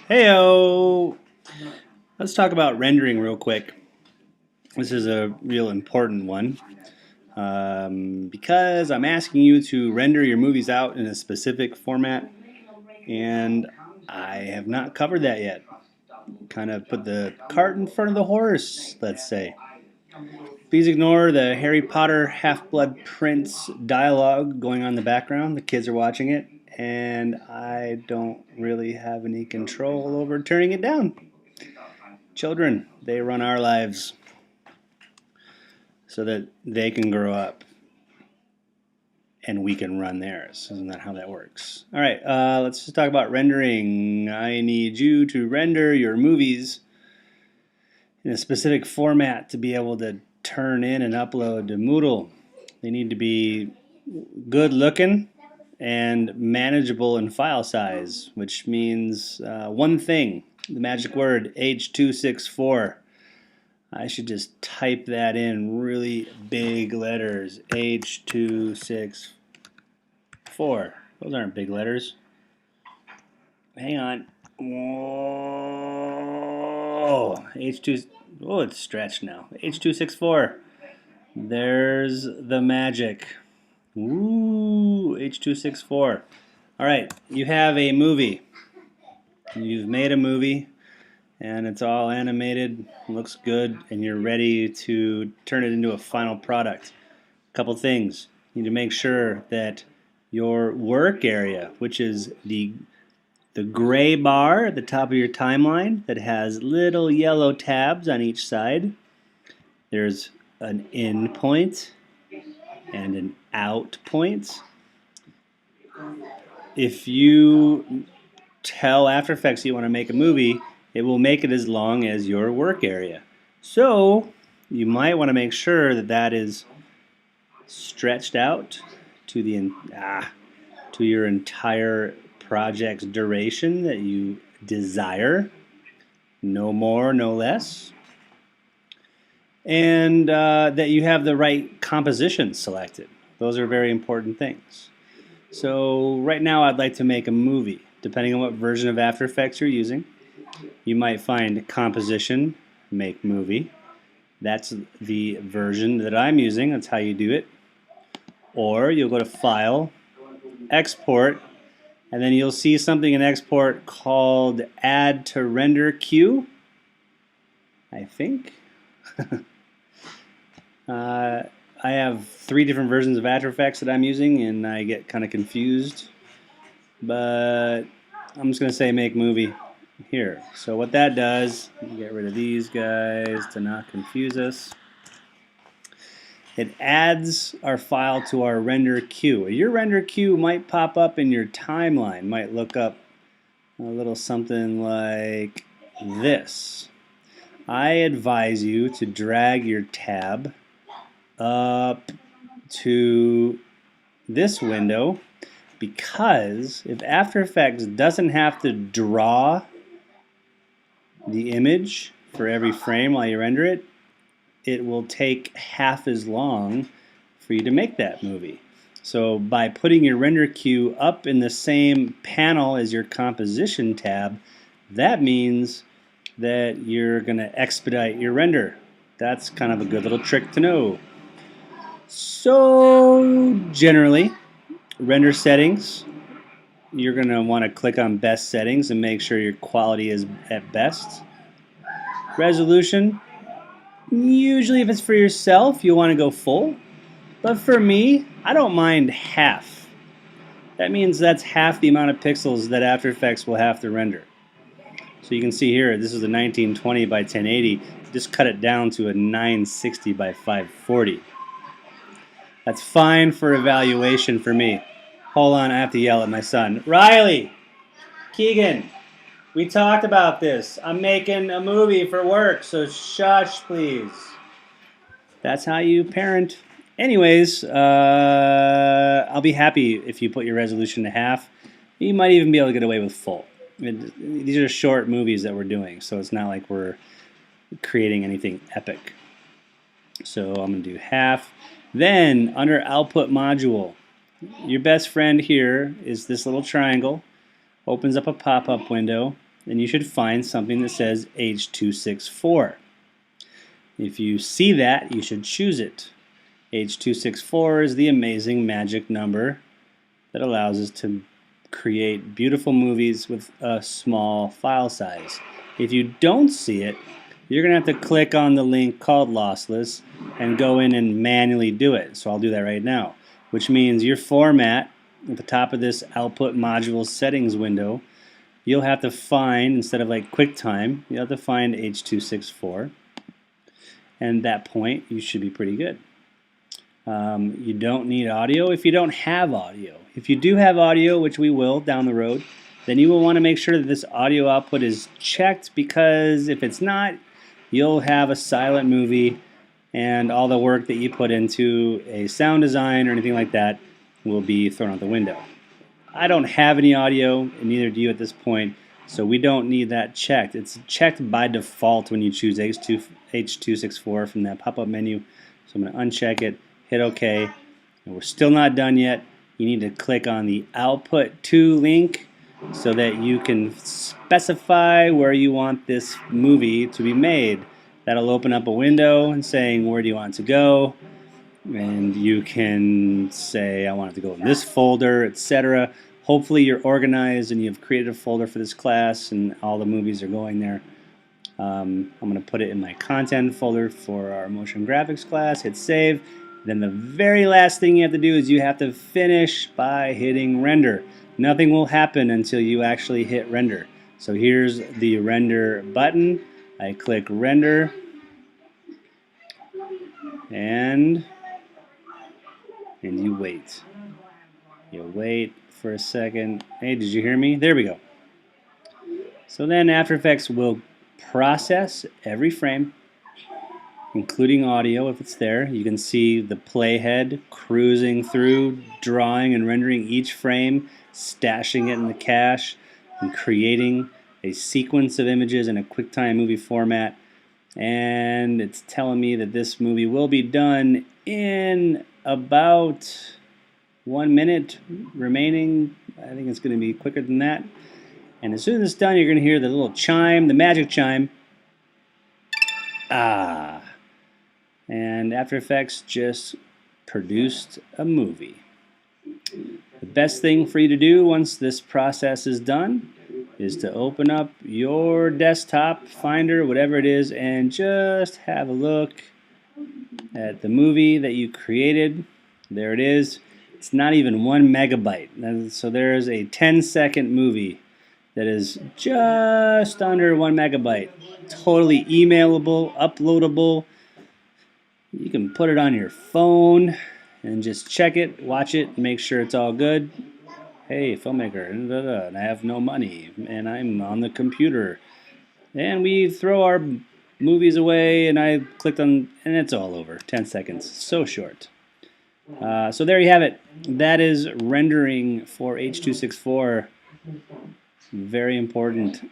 Heyo! Let's talk about rendering real quick. This is a real important one because I'm asking you to render your movies out in a specific format, and I have not covered that yet. Kind of put the cart in front of the horse, let's say. Please ignore the Harry Potter Half-Blood Prince dialogue going on in the background. The kids are watching it, and I don't really have any control over turning it down. Children, they run our lives so that they can grow up and we can run theirs. Isn't that how that works? All right, let's just talk about rendering. I need you to render your movies in a specific format to be able to turn in and upload to Moodle. They need to be good looking and manageable in file size, which means one thing, the magic word H264. I should just type that in really big letters. H264. Those aren't big letters. Hang on. Whoa. H2. Oh, it's stretched now. H264. There's the magic. Ooh, H264. All right, you have a movie. You've made a movie, and it's all animated, looks good, and you're ready to turn it into a final product. A couple things. You need to make sure that your work area, which is the gray bar at the top of your timeline that has little yellow tabs on each side, there's an in point and an out point. If you tell After Effects you want to make a movie, it will make it as long as your work area. So you might want to make sure that that is stretched out to to your entire project's duration that you desire. No more, no less. And that you have the right composition selected. Those are very important things. So right now I'd like to make a movie. Depending on what version of After Effects you're using, you might find composition, make movie. That's the version that I'm using. That's how you do it. Or you'll go to File, Export, and then you'll see something in Export called Add to Render Queue, I think. I have 3 different versions of After Effects that I'm using, and I get kind of confused. But I'm just going to say make movie here. So what that does, get rid of these guys to not confuse us. It adds our file to our render queue. Your render queue might pop up in your timeline, might look up a little something like this. I advise you to drag your tab up to this window, because if After Effects doesn't have to draw the image for every frame while you render it, it will take half as long for you to make that movie. So by putting your render queue up in the same panel as your composition tab, that means that you're going to expedite your render. That's kind of a good little trick to know. So generally, render settings, you're going to want to click on best settings and make sure your quality is at best. Resolution, usually if it's for yourself, you'll want to go full. But for me, I don't mind half. That means that's half the amount of pixels that After Effects will have to render. So you can see here, this is a 1920 by 1080. Just cut it down to a 960 by 540. That's fine for evaluation for me. Hold on, I have to yell at my son. Riley! Keegan! We talked about this. I'm making a movie for work, so shush, please. That's how you parent. Anyways, I'll be happy if you put your resolution to half. You might even be able to get away with full. These are short movies that we're doing, so it's not like we're creating anything epic. So I'm going to do half. Then, under Output Module, your best friend here is this little triangle. opens up a pop-up window, and you should find something that says H264. If you see that, you should choose it. H264 is the amazing magic number that allows us to create beautiful movies with a small file size. If you don't see it, you're going to have to click on the link called Lossless and go in and manually do it. So I'll do that right now, which means your format at the top of this output module settings window, you'll have to find, instead of like QuickTime, you'll have to find H264. And at that point, you should be pretty good. You don't need audio if you don't have audio. If you do have audio, which we will down the road, then you will want to make sure that this audio output is checked, because if it's not, you'll have a silent movie and all the work that you put into a sound design or anything like that will be thrown out the window. I don't have any audio, and neither do you at this point, so we don't need that checked. It's checked by default when you choose H264 from that pop-up menu. So I'm going to uncheck it, hit OK, and we're still not done yet. You need to click on the Output To link so that you can specify where you want this movie to be made. That'll open up a window and saying where do you want it to go, and you can say I want it to go in this folder, etc. Hopefully you're organized and you've created a folder for this class and all the movies are going there. I'm going to put it in my content folder for our motion graphics class, hit save. Then the very last thing you have to do is you have to finish by hitting render. Nothing will happen until you actually hit render. So here's the render button. I click render, and you wait. You wait for a second. Hey, did you hear me? There we go. So then After Effects will process every frame, including audio if it's there. You can see the playhead cruising through, drawing and rendering each frame, stashing it in the cache, and creating a sequence of images in a QuickTime movie format. And it's telling me that this movie will be done in about 1 minute remaining. I think it's going to be quicker than that. And as soon as it's done, you're going to hear the little chime, the magic chime. Ah. And After Effects just produced a movie. The best thing for you to do once this process is done is to open up your desktop, Finder, whatever it is, and just have a look at the movie that you created. There it is. It's not even 1 megabyte. So there's a 10-second movie that is just under 1 megabyte. Totally emailable, uploadable. You can put it on your phone and just check it, watch it, make sure it's all good. Hey, filmmaker, and I have no money, and I'm on the computer. And we throw our movies away, and I clicked on, and it's all over. 10 seconds. So short. So there you have it. That is rendering for H264. Very important.